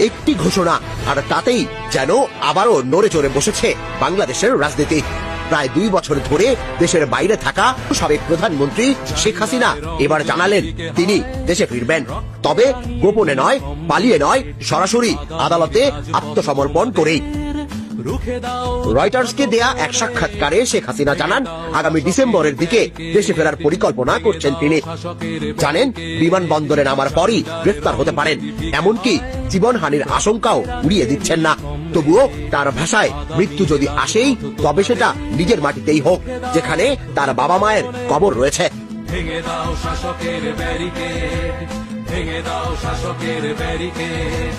একটি ঘোষণা, আর তাতেই যেন আবারও নড়ে চড়ে বসেছে বাংলাদেশের রাজনীতি। প্রায় 2 বছর ধরে দেশের বাইরে থাকা সাবেক প্রধানমন্ত্রী শেখ হাসিনা এবার জানালেন তিনি দেশে ফিরবেন, তবে গোপনে নয়, পালিয়ে নয়, সরাসরি আদালতে আত্মসমর্পণ করেই। রয়টার্সকে দেয়া এক সাক্ষাৎকারে শেখ হাসিনা জানান, আগামী ডিসেম্বরের দিকে দেশে ফেরার পরিকল্পনা করছেন তিনি। জানেন, বিমানবন্দরে নামার পরই গ্রেফতার হতে পারেন, এমনকি জীবনহানির আশঙ্কাও উড়িয়ে দিচ্ছেন না। তবুও তার ভাষায় মৃত্যু যদি আসেই, তবে সেটা নিজের মাটিতেই হোক, যেখানে তার বাবা মায়ের কবর রয়েছে। ভেঙে দাও শাসকের ব্যারিকেড, ভেঙে দাও শাসকের ব্যারিকেড।